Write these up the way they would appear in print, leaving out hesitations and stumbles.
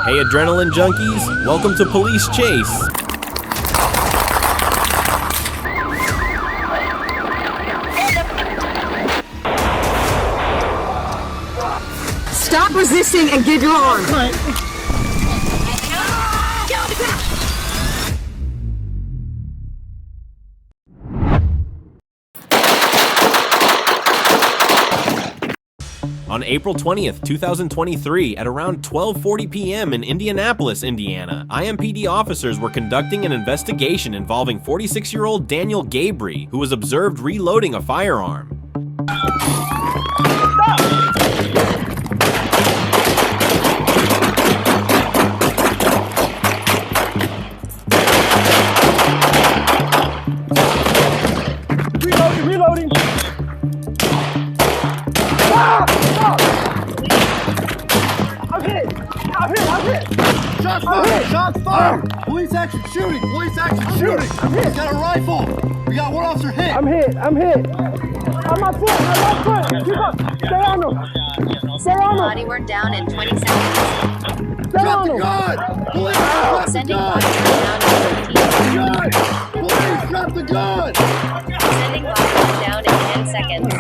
Hey adrenaline junkies, welcome to Police Chase. Stop resisting and give your arm. On April 20th, 2023, at around 12:40 p.m. in Indianapolis, Indiana, IMPD officers were conducting an investigation involving 46-year-old Daniel Gabry, who was observed reloading a firearm. Reloading! I'm hit! Shots fired! Police action shooting! He's got a rifle! We got one officer hit! I'm hit! On my foot! Keep up! Stay on him! Body work down in 20 seconds. Drop the gun! Police, drop the Sending gun! body work down in 15. Police, drop the gun! Sending body work down in 10 seconds.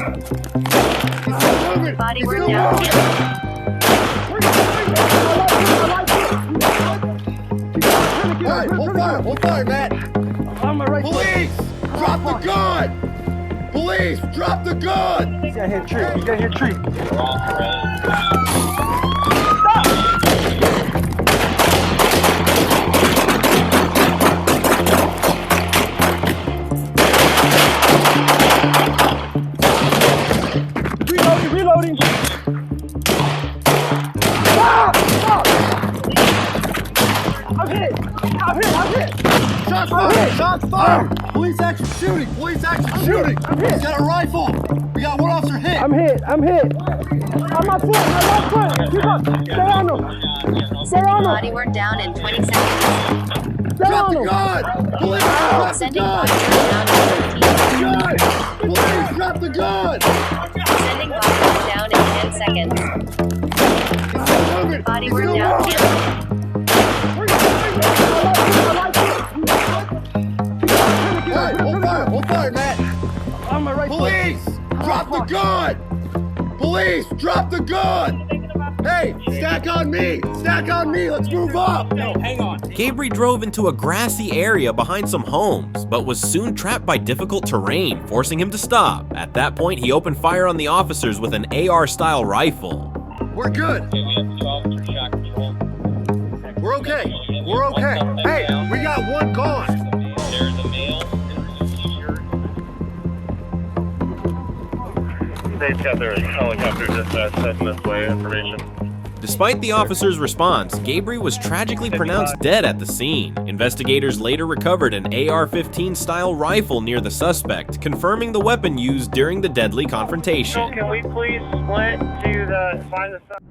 Body work down. Alright, hold fire, Matt! Police! Drop the gun! Police, drop the gun! He's got hit tree. Reloading! Stop! I'm hit! Shots fired! Police action shooting! He's got a rifle! We got one officer hit! I'm hit! On my foot! Keep up! Stay on him! Body work down in 20 seconds. Drop the gun! Police, drop the Sending gun! body work down in 15. Police, drop the gun! Sending body work down in 10 seconds. Body work down. Hold fire, Matt! Police! Drop the gun! Police! Drop the gun! Hey, stack on me! Let's move up! No, hang on. Gabry drove into a grassy area behind some homes, but was soon trapped by difficult terrain, forcing him to stop. At that point, he opened fire on the officers with an AR-style rifle. We're good! Okay, we have 2 officers shot control. We're okay! Hey, we got one gone! There's a male in a t-shirt. They've got their helicopter dispatch heading this way, information. Despite the officer's response, Gabry was tragically pronounced dead at the scene. Investigators later recovered an AR-15 style rifle near the suspect, confirming the weapon used during the deadly confrontation. Can we please split to find the suspect?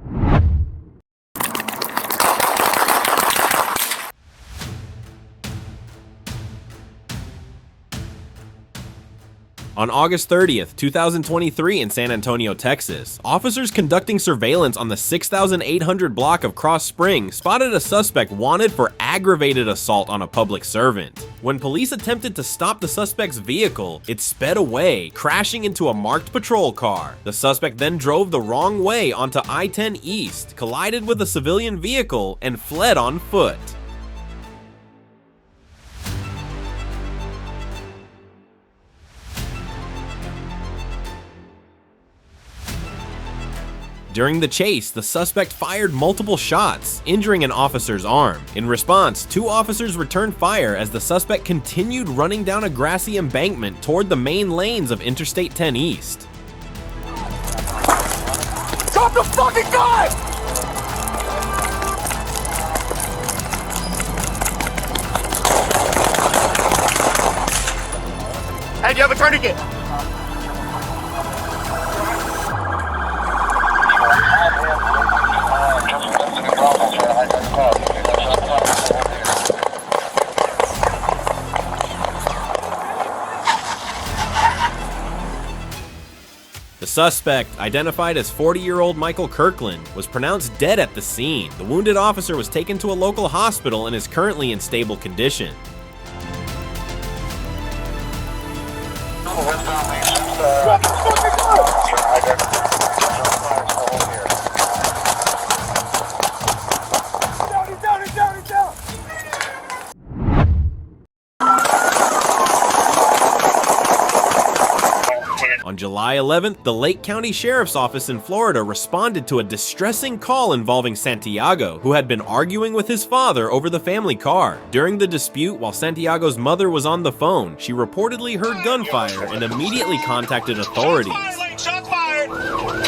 On August 30th, 2023 in San Antonio, Texas, officers conducting surveillance on the 6800 block of Cross Spring spotted a suspect wanted for aggravated assault on a public servant. When police attempted to stop the suspect's vehicle, it sped away, crashing into a marked patrol car. The suspect then drove the wrong way onto I-10 East, collided with a civilian vehicle, and fled on foot. During the chase, the suspect fired multiple shots, injuring an officer's arm. In response, 2 officers returned fire as the suspect continued running down a grassy embankment toward the main lanes of Interstate 10 East. Drop the fucking gun! Hey, do you have a tourniquet? The suspect, identified as 40-year-old Michael Kirkland, was pronounced dead at the scene. The wounded officer was taken to a local hospital and is currently in stable condition. On July 11th, the Lake County Sheriff's Office in Florida responded to a distressing call involving Santiago, who had been arguing with his father over the family car. During the dispute, while Santiago's mother was on the phone, she reportedly heard gunfire and immediately contacted authorities. Shots fired! Over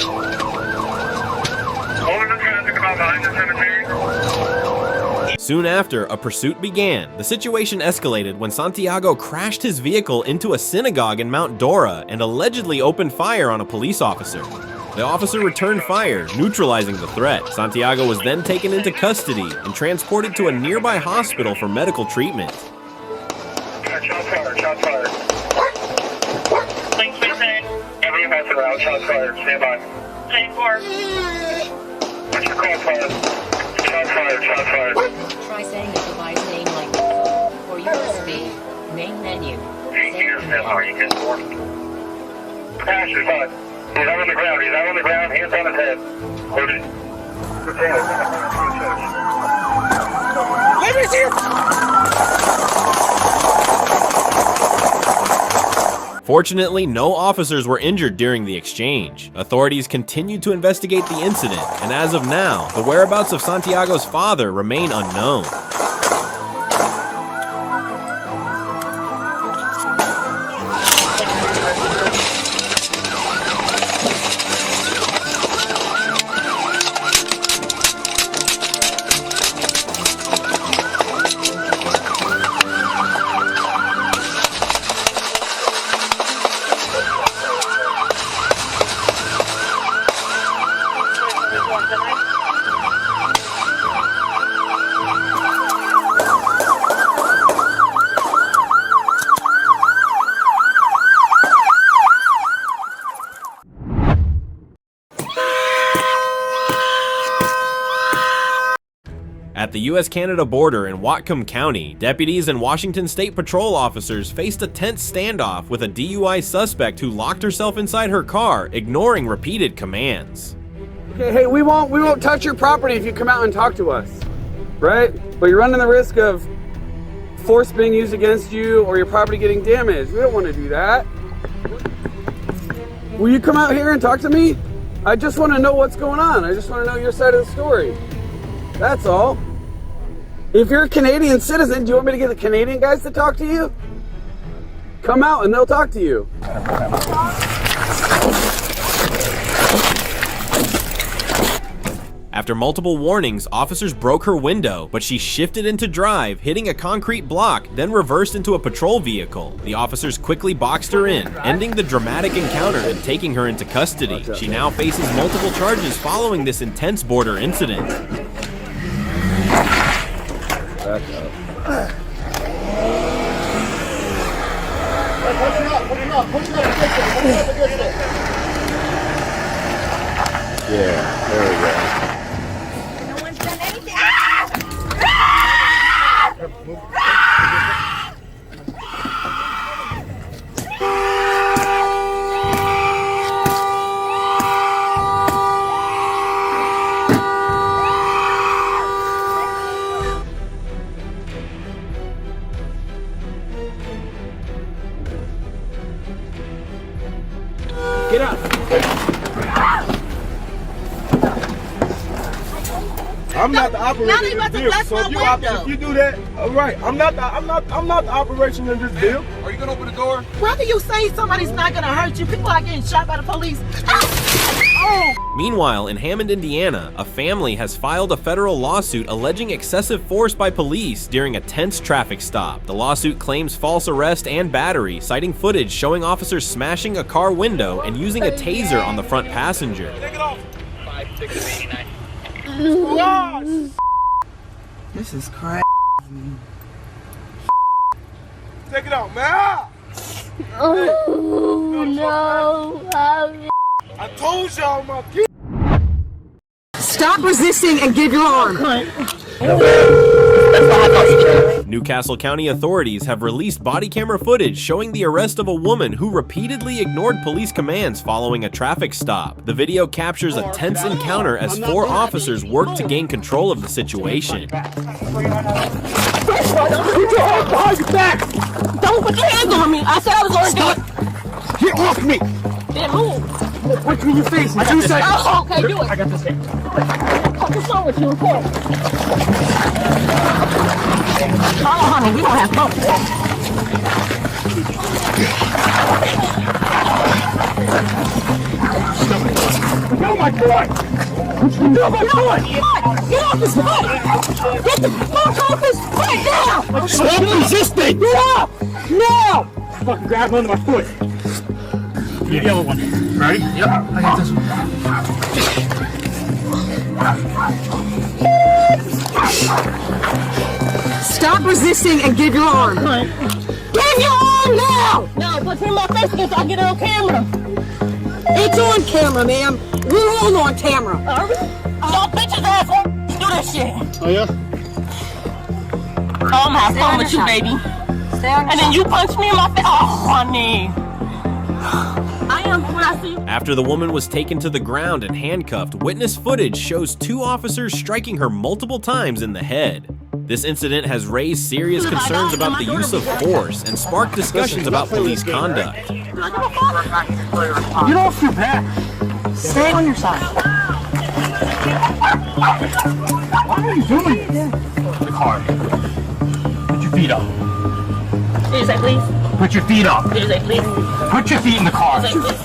the traffic about behind the cemetery. Soon after, a pursuit began. The situation escalated when Santiago crashed his vehicle into a synagogue in Mount Dora and allegedly opened fire on a police officer. The officer returned fire, neutralizing the threat. Santiago was then taken into custody and transported to a nearby hospital for medical treatment. Shots fired, shots fired. Thanks, Lieutenant. Every event around, shots fired, stand by. 10-4. What's your call, fired? Shots fired, shots fired. Try saying the device name like for USB. Main menu. Here's how you get more. Crash is fine. He's out on the ground, he's out on the ground, hands on his head. Hold it. Let me see it! Fortunately, no officers were injured during the exchange. Authorities continued to investigate the incident, and as of now, the whereabouts of Santiago's father remain unknown. At the US-Canada border in Whatcom County, deputies and Washington State Patrol officers faced a tense standoff with a DUI suspect who locked herself inside her car, ignoring repeated commands. Okay, hey, we won't touch your property if you come out and talk to us, right? But you're running the risk of force being used against you or your property getting damaged. We don't want to do that. Will you come out here and talk to me? I just want to know what's going on. I just want to know your side of the story. That's all. If you're a Canadian citizen, do you want me to get the Canadian guys to talk to you? Come out and they'll talk to you. After multiple warnings, officers broke her window, but she shifted into drive, hitting a concrete block, then reversed into a patrol vehicle. The officers quickly boxed her in, ending the dramatic encounter and taking her into custody. She now faces multiple charges following this intense border incident. Back up. Yeah, there we go. No one's done anything. Get up. I'm not the operation in this deal. So if you do that, all right. I'm not the operation in this deal. Are you gonna open the door? Whether you say somebody's not gonna hurt you, people are getting shot by the police. Meanwhile, in Hammond, Indiana, a family has filed a federal lawsuit alleging excessive force by police during a tense traffic stop. The lawsuit claims false arrest and battery, citing footage showing officers smashing a car window and using a taser on the front passenger. Take it off. 5-6-89. This is crazy. Take it out, man. Oh no. I told y'all my kid. Stop resisting and give your arm. Newcastle County authorities have released body camera footage showing the arrest of a woman who repeatedly ignored police commands following a traffic stop. The video captures a tense encounter as 4 officers work to gain control of the situation. Put your hands behind your back! Don't put your hands on me! I said I was going to do it! Get off me! Then move! Punch me in your face in 2 seconds. Oh, okay, do it! I got this hand. What's wrong with you? Okay. Oh, honey, we don't have fun. No, my boy! No, my boy! Get off his foot! Get the fuck off his foot now! Stop resisting! Get up! Now! Fucking grab onto my foot. Yeah, the other one. Ready? Yep. I got this one. Stop resisting and give your arm. Give your arm now! No, put him in my face because I get it on camera. It's on camera, ma'am. We're all on camera. Are we? Y'all bitches ass do this shit. Oh, yeah? Oh, I'm gonna have fun with you, baby. And then you punch me in my face. Oh, honey. I am when I see you. After the woman was taken to the ground and handcuffed, witness footage shows 2 officers striking her multiple times in the head. This incident has raised serious concerns about the use of force and sparked discussions about police conduct. Get off your back! Stay on your side. What are you doing? The car. Put your feet up. Did you say please? Put your feet up. Did you say please? Put your feet in the car. Did you say please?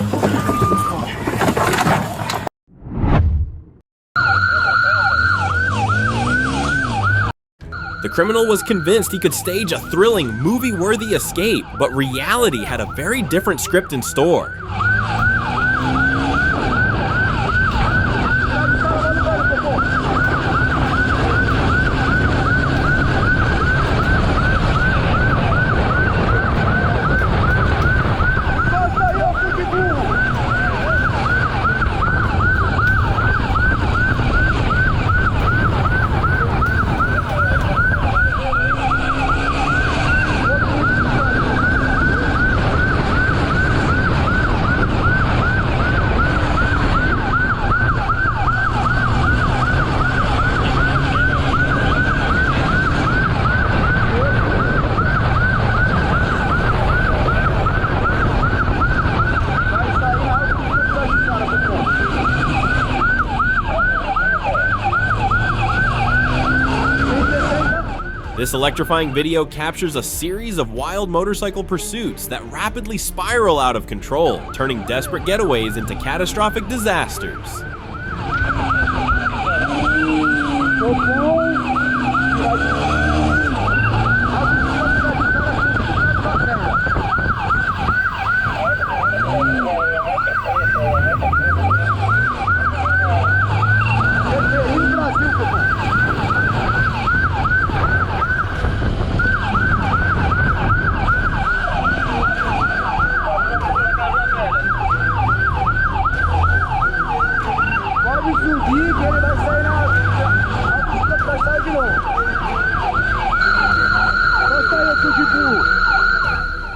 The criminal was convinced he could stage a thrilling, movie-worthy escape, but reality had a very different script in store. This electrifying video captures a series of wild motorcycle pursuits that rapidly spiral out of control, turning desperate getaways into catastrophic disasters.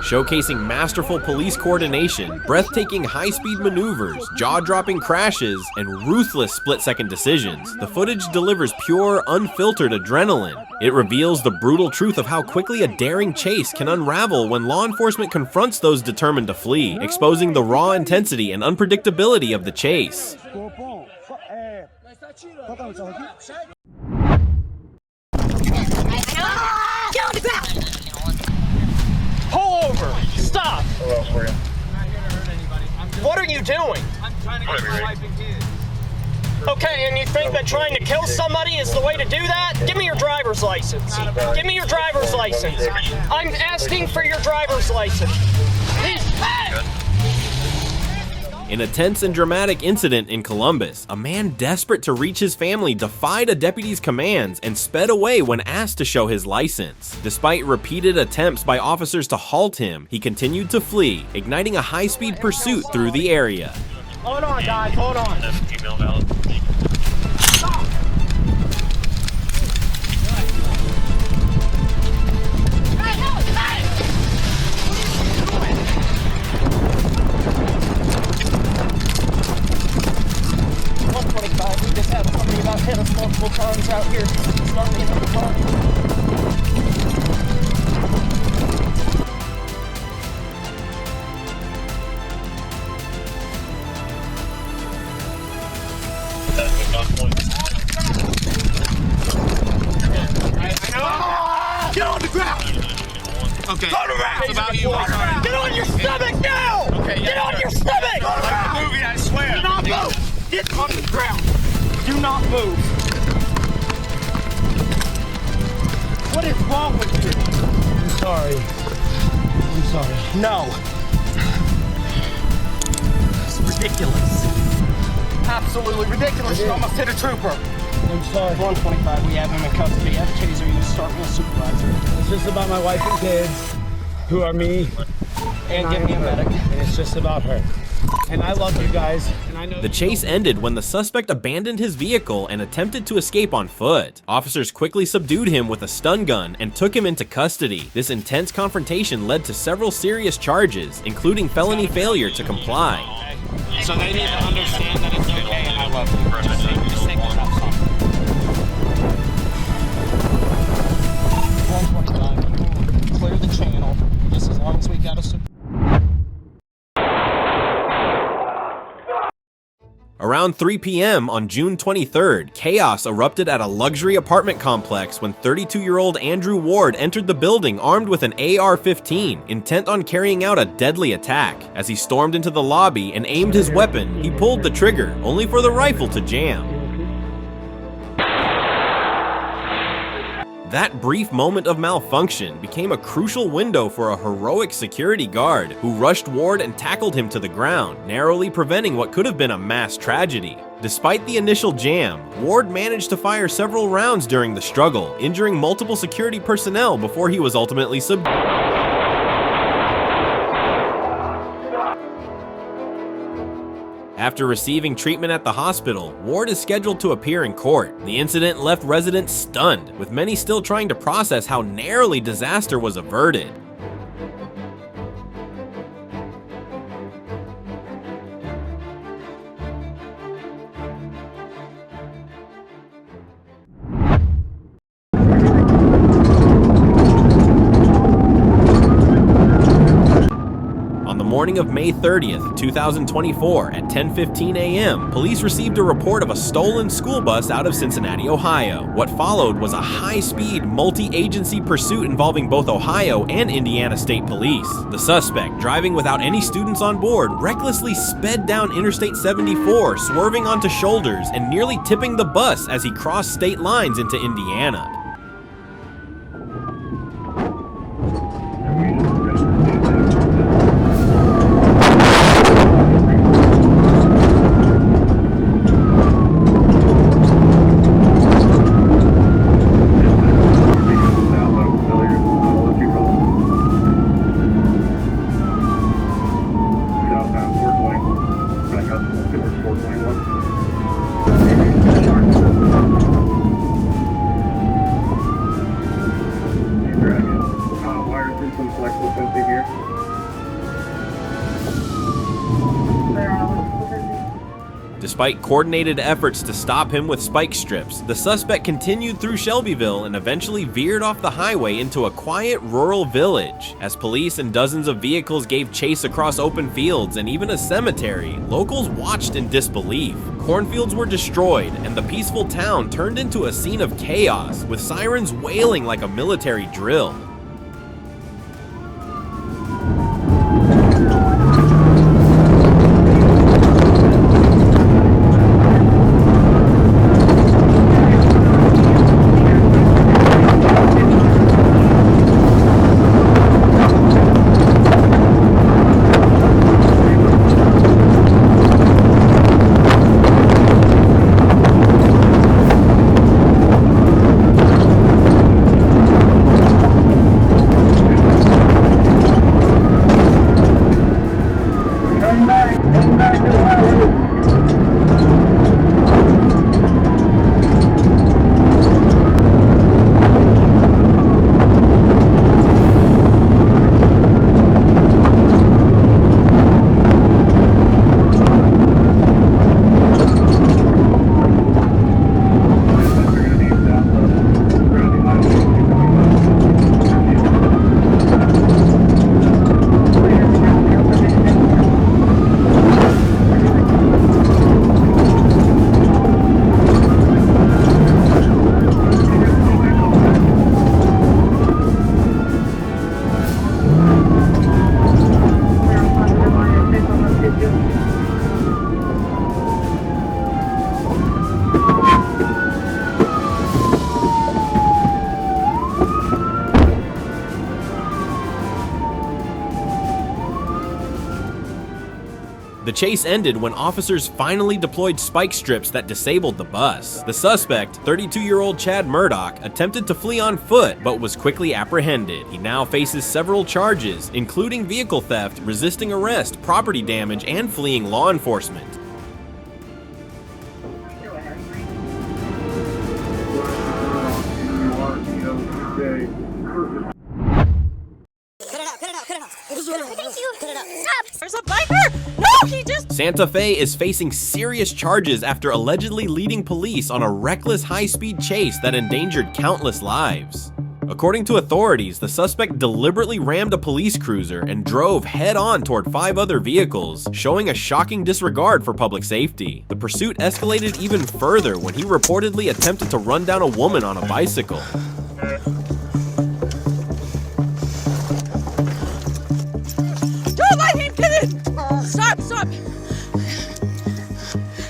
Showcasing masterful police coordination, breathtaking high-speed maneuvers, jaw-dropping crashes, and ruthless split-second decisions, the footage delivers pure, unfiltered adrenaline. It reveals the brutal truth of how quickly a daring chase can unravel when law enforcement confronts those determined to flee, exposing the raw intensity and unpredictability of the chase. Pull over! Stop! What are you doing? I'm trying to get my wife and kids. Okay, and you think that trying to kill somebody is the way to do that? Give me your driver's license. Give me your driver's license. I'm asking for your driver's license. In a tense and dramatic incident in Columbus, a man desperate to reach his family defied a deputy's commands and sped away when asked to show his license. Despite repeated attempts by officers to halt him, he continued to flee, igniting a high-speed pursuit through the area. Hold on, guys, hold on. Female valid. Stop! Hey, no, hey! What are you doing? 125, we just had somebody about hit us multiple times out here. Starting in the front. Get on the ground! Okay. Go around! It's about you. Get on your stomach now! Okay, Get on your stomach! Go around! Moving, I swear! Do not move! Get on the ground! Do not move! What is wrong with you? I'm sorry. I'm sorry. No. It's ridiculous. Absolutely ridiculous. You almost hit a trooper. I'm sorry. 125, we have him in custody. I have a taser, you start with a supervisor. It's just about my wife and kids, who are me. And give me a medic. And it's just about her. And I love you guys. And I know The chase ended when the suspect abandoned his vehicle and attempted to escape on foot. Officers quickly subdued him with a stun gun and took him into custody. This intense confrontation led to several serious charges, including felony failure to comply. So they need to understand that it's okay and I love you. Just say what's up, son. 125, you will clear the channel just as long as we got a... Around 3 p.m. on June 23rd, chaos erupted at a luxury apartment complex when 32-year-old Andrew Ward entered the building armed with an AR-15, intent on carrying out a deadly attack. As he stormed into the lobby and aimed his weapon, he pulled the trigger, only for the rifle to jam. That brief moment of malfunction became a crucial window for a heroic security guard who rushed Ward and tackled him to the ground, narrowly preventing what could have been a mass tragedy. Despite the initial jam, Ward managed to fire several rounds during the struggle, injuring multiple security personnel before he was ultimately subdued. After receiving treatment at the hospital, Ward is scheduled to appear in court. The incident left residents stunned, with many still trying to process how narrowly disaster was averted. Morning of May 30th, 2024 at 10:15 a.m., police received a report of a stolen school bus out of Cincinnati, Ohio. What followed was a high-speed, multi-agency pursuit involving both Ohio and Indiana State Police. The suspect, driving without any students on board, recklessly sped down Interstate 74, swerving onto shoulders and nearly tipping the bus as he crossed state lines into Indiana. Despite coordinated efforts to stop him with spike strips, the suspect continued through Shelbyville and eventually veered off the highway into a quiet rural village. As police and dozens of vehicles gave chase across open fields and even a cemetery, locals watched in disbelief. Cornfields were destroyed, and the peaceful town turned into a scene of chaos, with sirens wailing like a military drill. chase ended when officers finally deployed spike strips that disabled the bus. The suspect, 32-year-old Chad Murdoch, attempted to flee on foot but was quickly apprehended. He now faces several charges, including vehicle theft, resisting arrest, property damage, and fleeing law enforcement. There's a biker! No, he just... Santa Fe is facing serious charges after allegedly leading police on a reckless high-speed chase that endangered countless lives. According to authorities, the suspect deliberately rammed a police cruiser and drove head-on toward 5 other vehicles, showing a shocking disregard for public safety. The pursuit escalated even further when he reportedly attempted to run down a woman on a bicycle. Don't let him get in! Stop, stop!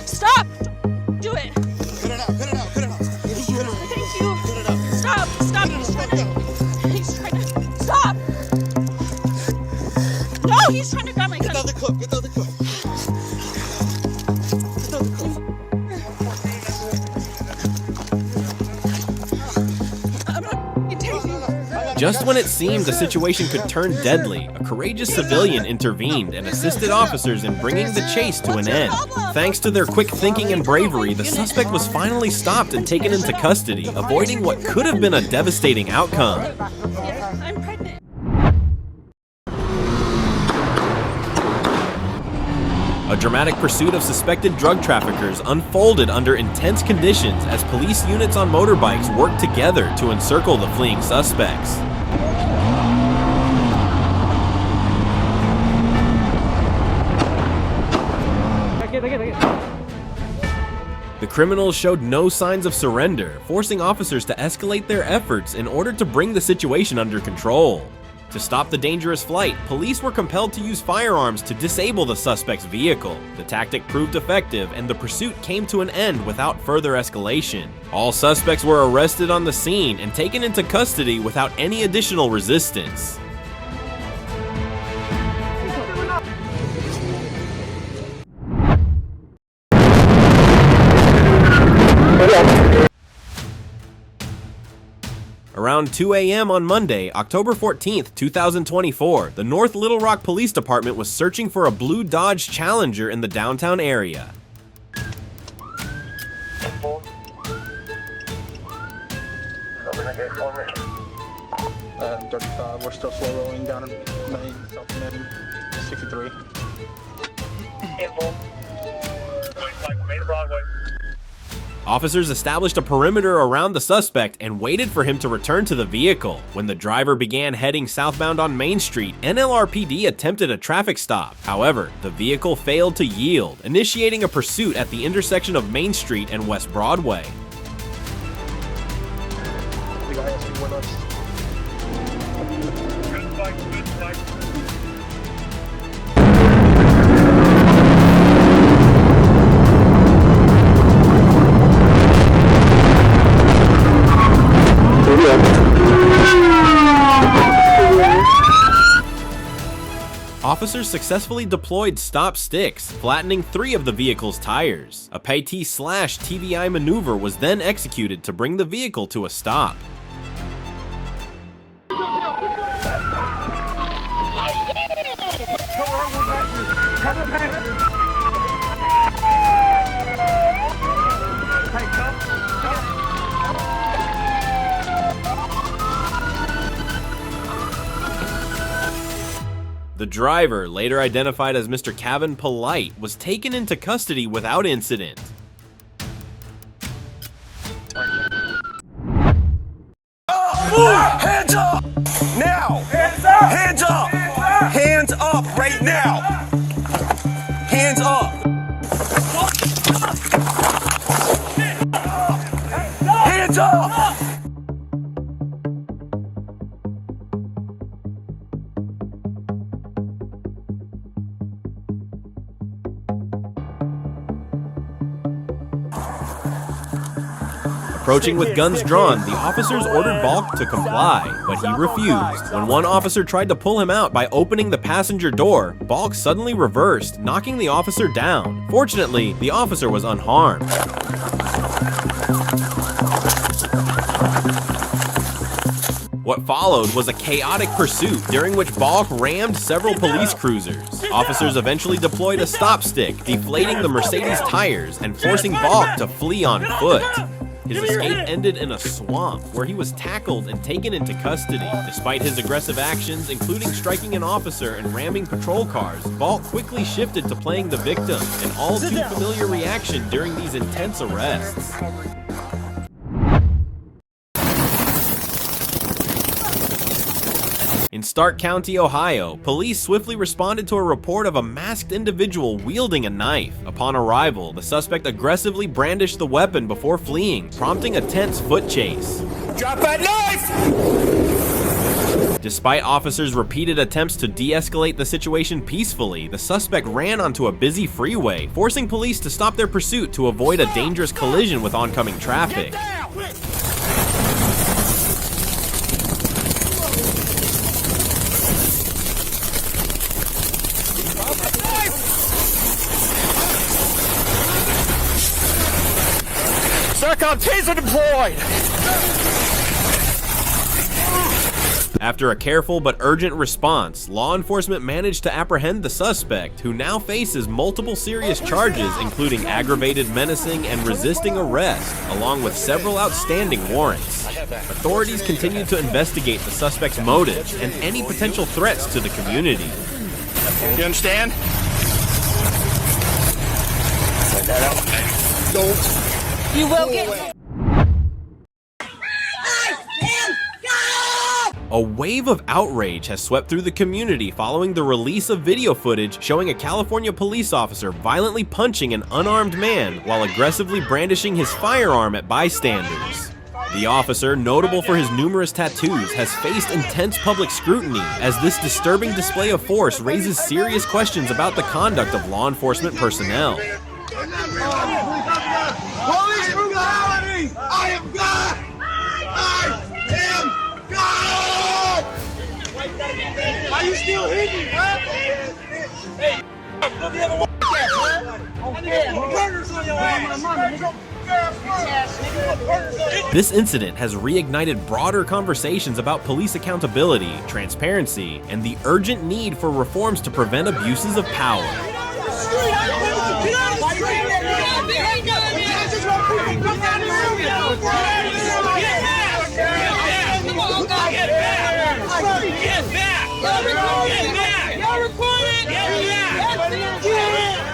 Stop! Do it! Cut it out, cut it out, cut it out. Thank you. Cut it out. Stop, stop! He's trying to... Stop! No, he's trying to grab my gun. Get the other clip, get the other clip. Get the other clip. I'm not taking you. Just when it seemed the situation could turn deadly, a courageous civilian intervened and assisted officers in bringing the chase to an end. Thanks to their quick thinking and bravery, the suspect was finally stopped and taken into custody, avoiding what could have been a devastating outcome. I'm pregnant. A dramatic pursuit of suspected drug traffickers unfolded under intense conditions as police units on motorbikes worked together to encircle the fleeing suspects. The criminals showed no signs of surrender, forcing officers to escalate their efforts in order to bring the situation under control. To stop the dangerous flight, police were compelled to use firearms to disable the suspect's vehicle. The tactic proved effective, and the pursuit came to an end without further escalation. All suspects were arrested on the scene and taken into custody without any additional resistance. Around 2 a.m. on Monday, October 14th, 2024, the North Little Rock Police Department was searching for a blue Dodge Challenger in the downtown area. We're still slow rolling down in Main, South Main, 63. Main Broadway. Officers established a perimeter around the suspect and waited for him to return to the vehicle. When the driver began heading southbound on Main Street, NLRPD attempted a traffic stop. However, the vehicle failed to yield, initiating a pursuit at the intersection of Main Street and West Broadway. The guy has to be with us. Officers successfully deployed stop sticks, flattening 3 of the vehicle's tires. A PT/TVI maneuver was then executed to bring the vehicle to a stop. The driver, later identified as Mr. Kevin Polite, was taken into custody without incident. Hands up! Now! Hands up! Hands up! Hands up right now! Hands up! Hands up! Approaching with guns drawn, the officers ordered Balk to comply, but he refused. When one officer tried to pull him out by opening the passenger door, Balk suddenly reversed, knocking the officer down. Fortunately, the officer was unharmed. What followed was a chaotic pursuit during which Balk rammed several police cruisers. Officers eventually deployed a stop stick, deflating the Mercedes tires and forcing Balk to flee on foot. His escape ended in a swamp where he was tackled and taken into custody. Despite his aggressive actions, including striking an officer and ramming patrol cars, Balk quickly shifted to playing the victim, an all too familiar reaction during these intense arrests. In Stark County, Ohio, police swiftly responded to a report of a masked individual wielding a knife. Upon arrival, the suspect aggressively brandished the weapon before fleeing, prompting a tense foot chase. Drop that knife! Despite officers' repeated attempts to de-escalate the situation peacefully, the suspect ran onto a busy freeway, forcing police to stop their pursuit to avoid a dangerous collision with oncoming traffic. SARCOM taser deployed! After a careful but urgent response, law enforcement managed to apprehend the suspect, who now faces multiple serious charges including aggravated menacing and resisting arrest, along with several outstanding warrants. Authorities continue to investigate the suspect's motives and any potential threats to the community. You understand? Don't. You will get. A wave of outrage has swept through the community following the release of video footage showing a California police officer violently punching an unarmed man while aggressively brandishing his firearm at bystanders. The officer, notable for his numerous tattoos, has faced intense public scrutiny as this disturbing display of force raises serious questions about the conduct of law enforcement personnel. Police brutality! I am God! I am God! Why you still hitting, huh? Hey, don't you ever walk that, huh? Murders on your ass! This incident has reignited broader conversations about police accountability, transparency, and the urgent need for reforms to prevent abuses of power.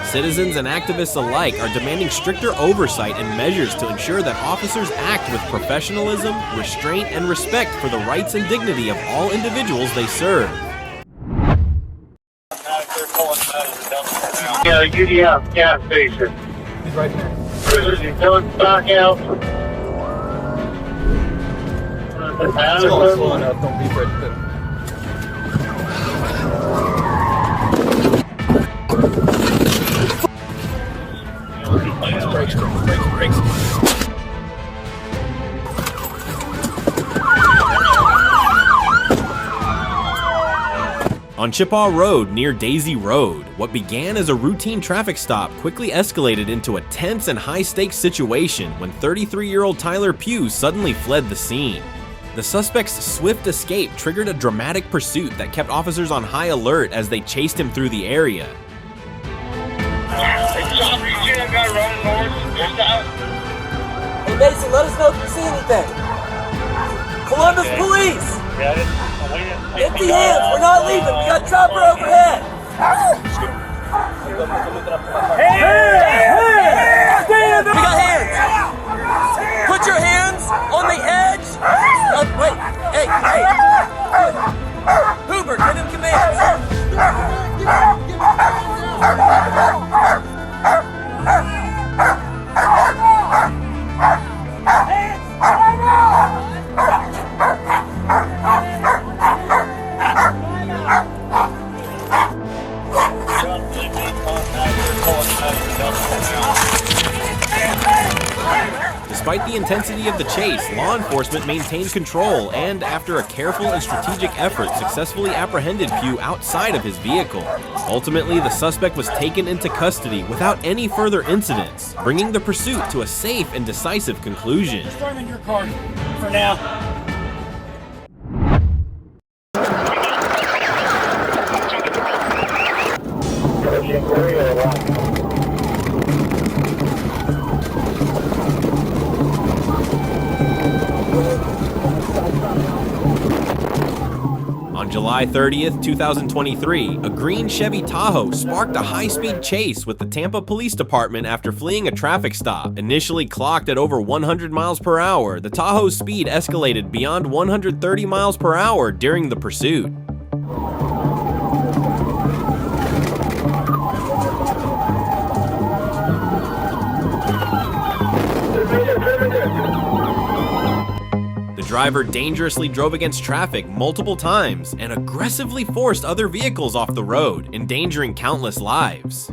Citizens and activists alike are demanding stricter oversight and measures to ensure that officers act with professionalism, restraint, and respect for the rights and dignity of all individuals they serve. Yeah, UDF gas station. He's right there. Cruisers, you filling stock out? Slow enough, don't be afraid to. Brakes. On Chippewa Road near Daisy Road, what began as a routine traffic stop quickly escalated into a tense and high-stakes situation when 33-year-old Tyler Pugh suddenly fled the scene. The suspect's swift escape triggered a dramatic pursuit that kept officers on high alert as they chased him through the area. Hey, Chopper, you see that guy running north? Just out. Hey, Mason, let us know if you see anything. Columbus Police! Got it. Empty hands, we're not leaving. We got chopper overhead. Stand up! We got hands. Put your hands on the edge. Wait, hey. Hoover, give him commands. Despite the intensity of the chase, law enforcement maintained control and, after a careful and strategic effort, successfully apprehended Pugh outside of his vehicle. Ultimately, the suspect was taken into custody without any further incidents, bringing the pursuit to a safe and decisive conclusion. Just throw him in your car for now. On July 30th, 2023, a green Chevy Tahoe sparked a high-speed chase with the Tampa Police Department after fleeing a traffic stop. Initially clocked at over 100 miles per hour, the Tahoe's speed escalated beyond 130 miles per hour during the pursuit. The driver dangerously drove against traffic multiple times and aggressively forced other vehicles off the road, endangering countless lives.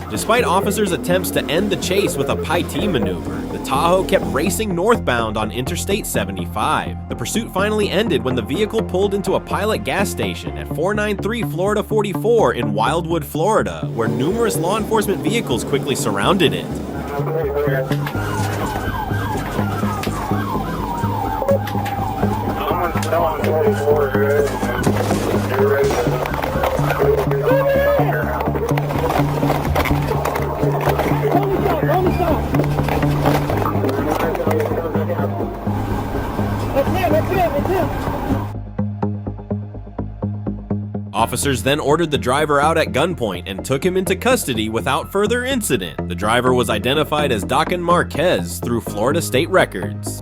Despite officers' attempts to end the chase with a pie-T maneuver, the Tahoe kept racing northbound on Interstate 75. The pursuit finally ended when the vehicle pulled into a Pilot gas station at 493 Florida 44 in Wildwood, Florida, where numerous law enforcement vehicles quickly surrounded it. Officers then ordered the driver out at gunpoint and took him into custody without further incident. The driver was identified as Dacan Marquez through Florida state records.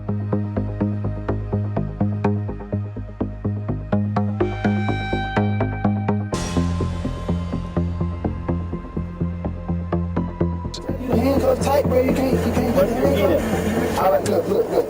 Your hands are tight, bro. You can't get the hands up. All right, look.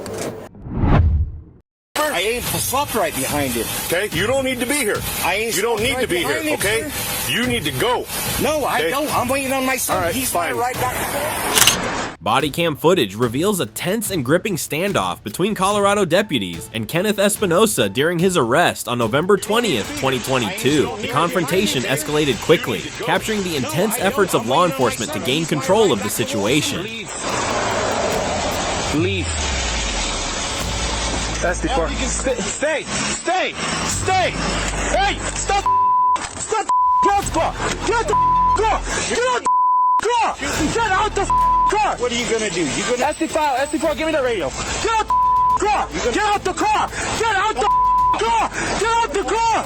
I ain't fucked right behind it. Okay, you don't need to be here. You don't need to be here, okay? You need to go. No, I don't. I'm waiting on my son. All right, He's fine. right back. Body cam footage reveals a tense and gripping standoff between Colorado deputies and Kenneth Espinosa during his arrest on November 20th, 2022. The confrontation escalated quickly, capturing the intense efforts of law enforcement to gain control of the situation. Leave. That's the part. Stay. Hey, stop the car. Get the car. Get out the car. Get out the car. What are you gonna do? You gonna SD4, give me the radio. Get out the car. Get out the car. Get out the car. Get out the car.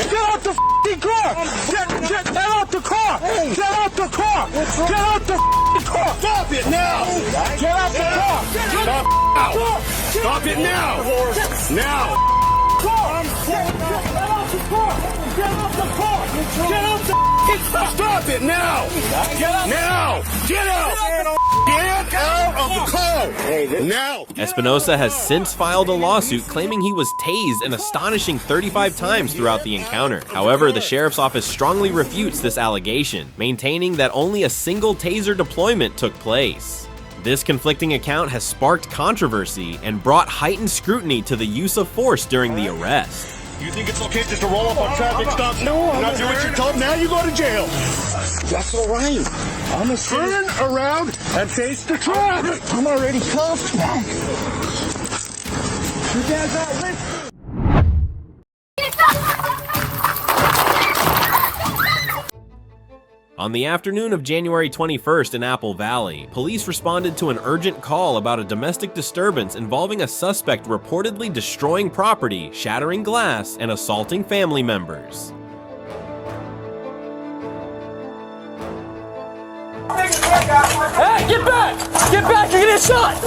Get out the car. Get out the car. Get out the car. Get out the car. Stop it now! Get out the car. Stop now! Stop it now! Now! Stop it now! Now! Get out! Get out of the car! Now! Espinosa has since filed a lawsuit claiming he was tased an astonishing 35 times throughout the encounter. However, the sheriff's office strongly refutes this allegation, maintaining that only a single taser deployment took place. This conflicting account has sparked controversy and brought heightened scrutiny to the use of force during the arrest. You think it's okay just to roll up on traffic stops? No, not do what you're told. Now you go to jail. That's all right. I'm a Turn around and face the truck. I'm already cuffed. Your dad's out with. On the afternoon of January 21st in Apple Valley, police responded to an urgent call about a domestic disturbance involving a suspect reportedly destroying property, shattering glass, and assaulting family members. Hey, get back! Get back, you're gonna get shot!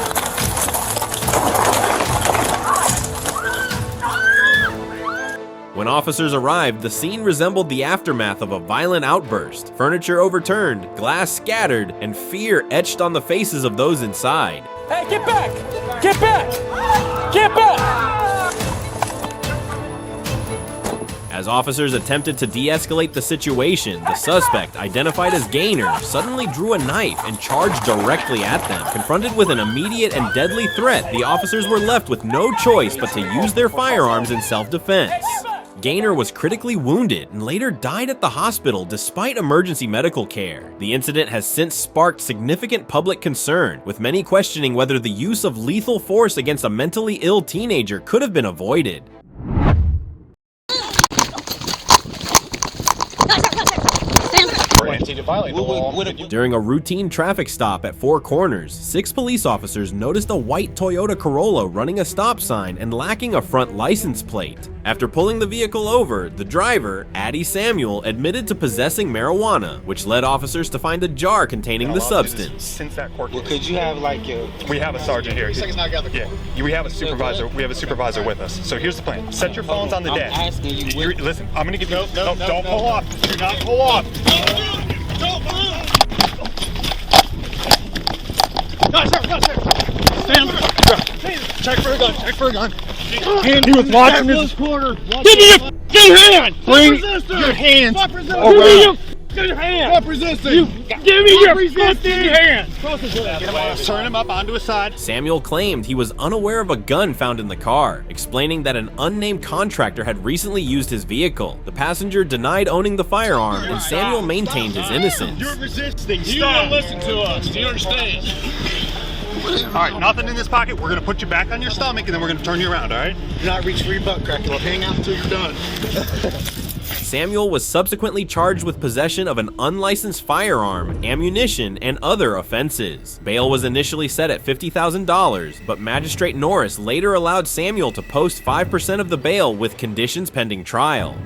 When officers arrived, the scene resembled the aftermath of a violent outburst. Furniture overturned, glass scattered, and fear etched on the faces of those inside. Hey, get back! Get back! Get back! As officers attempted to de-escalate the situation, the suspect, identified as Gaynor, suddenly drew a knife and charged directly at them. Confronted with an immediate and deadly threat, the officers were left with no choice but to use their firearms in self-defense. Gaynor was critically wounded and later died at the hospital despite emergency medical care. The incident has since sparked significant public concern, with many questioning whether the use of lethal force against a mentally ill teenager could have been avoided. During a routine traffic stop at Four Corners, 6 police officers noticed a white Toyota Corolla running a stop sign and lacking a front license plate. After pulling the vehicle over, the driver, Addie Samuel, admitted to possessing marijuana, which led officers to find a jar containing the substance. Since that court Well, could you have like your... we have a sergeant here. Yeah, we have a supervisor. We have a supervisor with us. So here's the plan. Set your phones on the I'm desk. asking you... Listen, I'm gonna give you. No, don't pull off. Do not pull off. Don't move! Guys, stand. Check for a gun. Check for a gun. He was watching this corner. Give me your f***ing hand! Bring your hands. Stop resisting. Give me your f***ing hand! Stop resisting. Give me your f***ing hand! Turn him up onto his side. Samuel claimed he was unaware of a gun found in the car, explaining that an unnamed contractor had recently used his vehicle. The passenger denied owning the firearm, and Samuel maintained his innocence. You're resisting. You don't listen to us. Do you understand? All right, nothing in this pocket. We're gonna put you back on your stomach, and then we're gonna turn you around. All right? Do not reach for your butt crack. It'll hang out until you're done. Samuel was subsequently charged with possession of an unlicensed firearm, ammunition, and other offenses. Bail was initially set at $50,000, but Magistrate Norris later allowed Samuel to post 5% of the bail with conditions pending trial.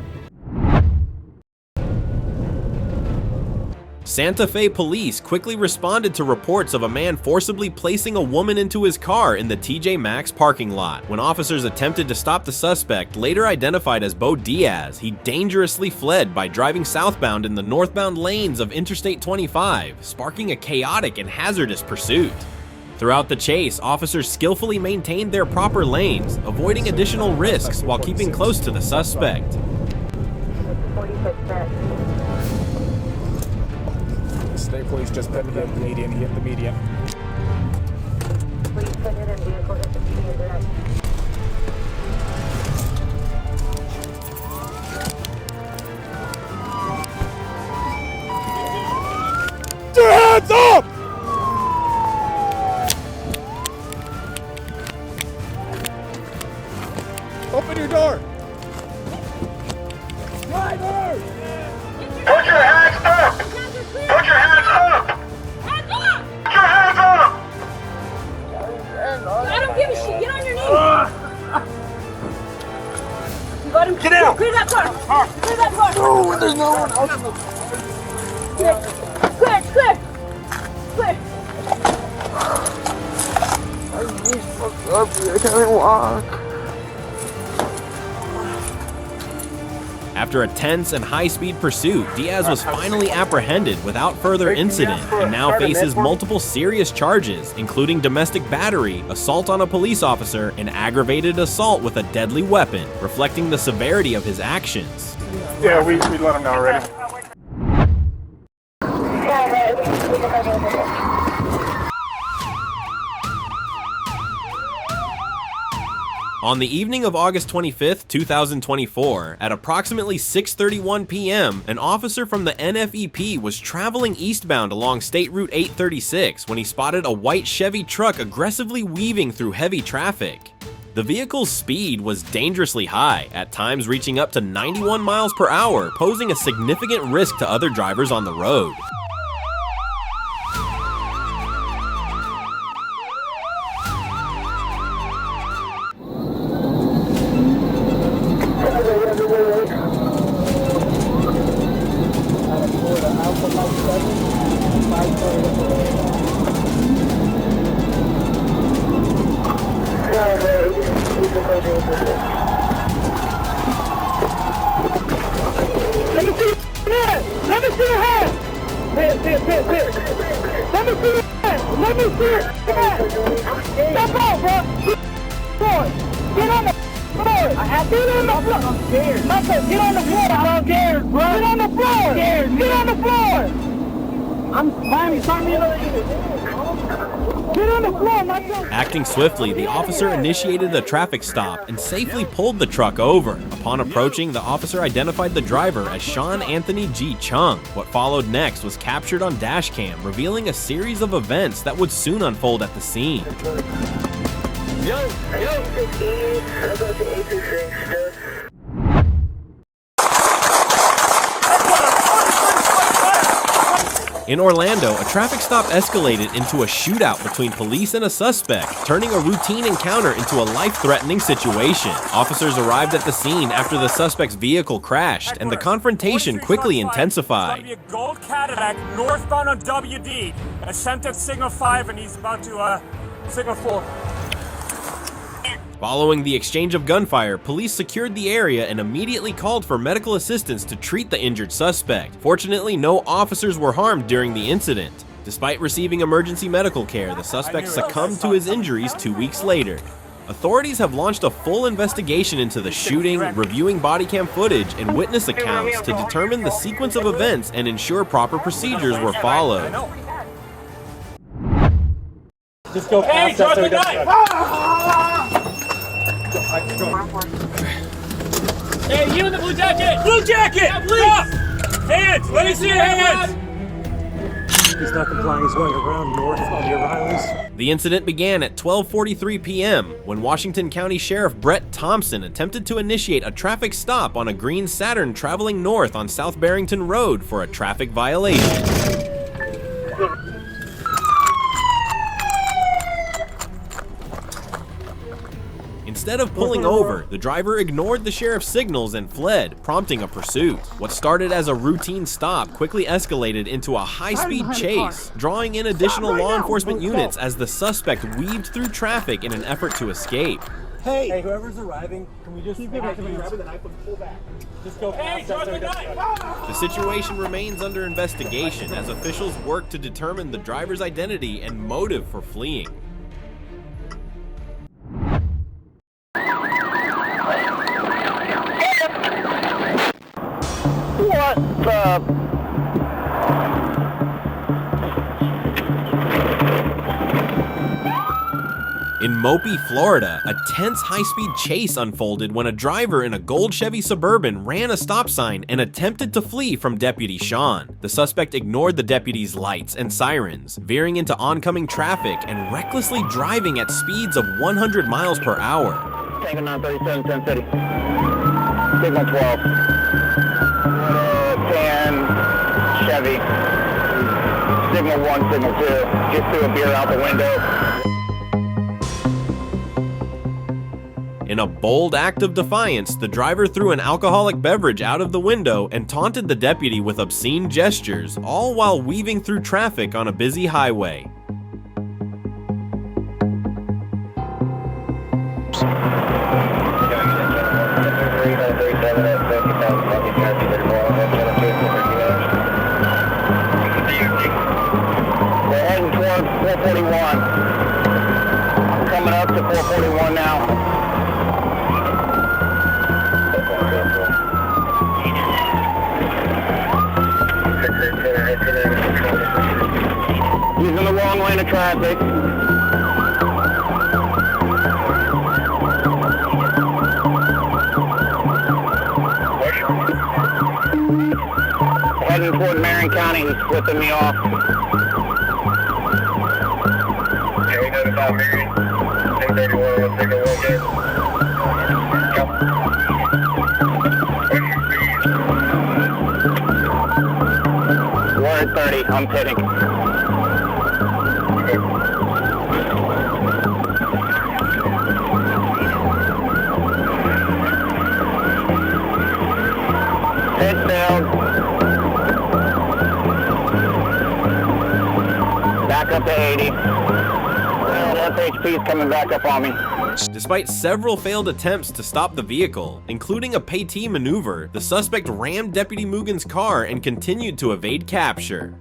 Santa Fe police quickly responded to reports of a man forcibly placing a woman into his car in the TJ Maxx parking lot. When officers attempted to stop the suspect, later identified as Bo Diaz, he dangerously fled by driving southbound in the northbound lanes of Interstate 25, sparking a chaotic and hazardous pursuit. Throughout the chase, officers skillfully maintained their proper lanes, avoiding additional risks while keeping close to the suspect. State police just hit the median. He hit the median. Please put it in vehicle at the median direct. Put your hands up! Open your door. Driver! Put your hands up! Put your hands up! Hands up! Put your hands up! I don't give a shit. Get on your knees. You got him. Get out! Clear that car. Clear that car. Oh, there's no one else in the... Clear. Clear. My knees fucked up. I can't walk. After a tense and high-speed pursuit, Diaz was finally apprehended without further incident and now faces multiple serious charges, including domestic battery, assault on a police officer, and aggravated assault with a deadly weapon, reflecting the severity of his actions. Yeah, we let him know already. On the evening of August 25th, 2024, at approximately 6:31 p.m., an officer from the NFEP was traveling eastbound along State Route 836 when he spotted a white Chevy truck aggressively weaving through heavy traffic. The vehicle's speed was dangerously high, at times reaching up to 91 miles per hour, posing a significant risk to other drivers on the road. here. Come on. Step out, bro. Get on the floor. Get on the floor. I'm scared. Michael, get on the floor. I'm scared, bro. Get on the floor. Get on the floor. I'm Miami. Start me another unit. Get on the floor, Michael. Acting swiftly, the officer initiated a traffic stop and safely pulled the truck over. Upon approaching, the officer identified the driver as Sean Anthony G. Chung. What followed next was captured on dash cam, revealing a series of events that would soon unfold at the scene. In Orlando, a traffic stop escalated into a shootout between police and a suspect, turning a routine encounter into a life-threatening situation. Officers arrived at the scene after the suspect's vehicle crashed, and the confrontation quickly intensified. It's going to be a gold Cadillac northbound on WD, and sent at signal 5, and he's about to signal 4. Following the exchange of gunfire, police secured the area and immediately called for medical assistance to treat the injured suspect. Fortunately, no officers were harmed during the incident. Despite receiving emergency medical care, the suspect succumbed to his injuries 2 weeks later. Authorities have launched a full investigation into the shooting, reviewing body cam footage and witness accounts to determine the sequence of events and ensure proper procedures were followed. Just go past that so he doesn't. Hey, you in the blue jacket! Blue jacket! Yeah, please! Hands! Let me see your hands! He's not complying. He's going around north on the O'Reillys. The incident began at 12:43 p.m. when Washington County Sheriff Brett Thompson attempted to initiate a traffic stop on a green Saturn traveling north on South Barrington Road for a traffic violation. Instead of pulling over, the driver ignored the sheriff's signals and fled, prompting a pursuit. What started as a routine stop quickly escalated into a high-speed chase, drawing in additional law enforcement units as the suspect weaved through traffic in an effort to escape. Hey, whoever's arriving, can we just keep grabbing the knife and pull back? Just go past that so he doesn't. The situation remains under investigation as officials work to determine the driver's identity and motive for fleeing. What's up? In Mopey, Florida, a tense high-speed chase unfolded when a driver in a gold Chevy Suburban ran a stop sign and attempted to flee from Deputy Sean. The suspect ignored the deputy's lights and sirens, veering into oncoming traffic and recklessly driving at speeds of 100 miles per hour. Tango 937, 10 City. Signal 12. 10 Chevy. Signal 1, signal 2. Just threw a beer out the window. In a bold act of defiance, the driver threw an alcoholic beverage out of the window and taunted the deputy with obscene gestures, all while weaving through traffic on a busy highway. We're heading towards 441. I'm coming up to 441 now. He's in the wrong lane of traffic. Heading toward Marion County, he's flipping me off. Yeah, we notified Marion. 631, take a look at. We're at 30, I'm pitting. Pit down. Back up to 80. Well, FHP's coming back up on me. Despite several failed attempts to stop the vehicle, including a pay-T maneuver, the suspect rammed Deputy Mugen's car and continued to evade capture.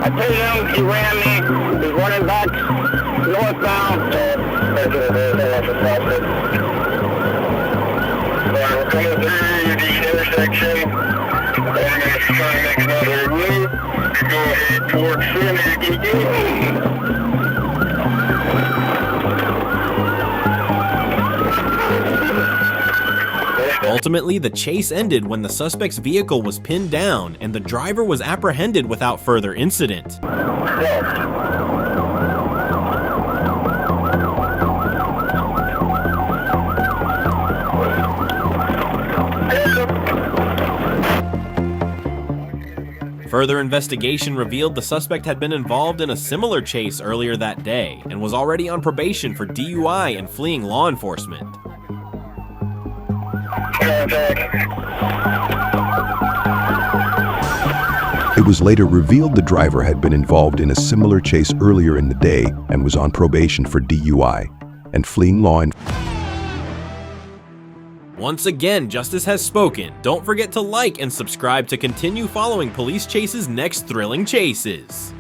I told him he ran me. He's running back northbound. We're coming through the intersection. I'm going to try and make another loop to go ahead towards synagogue. Ultimately, the chase ended when the suspect's vehicle was pinned down and the driver was apprehended without further incident. Further investigation revealed the suspect had been involved in a similar chase earlier that day and was already on probation for DUI and fleeing law enforcement. It was later revealed the driver had been involved in a similar chase earlier in the day and was on probation for DUI and fleeing law enforcement. Once again, justice has spoken. Don't forget to like and subscribe to continue following Police Chase's next thrilling chases.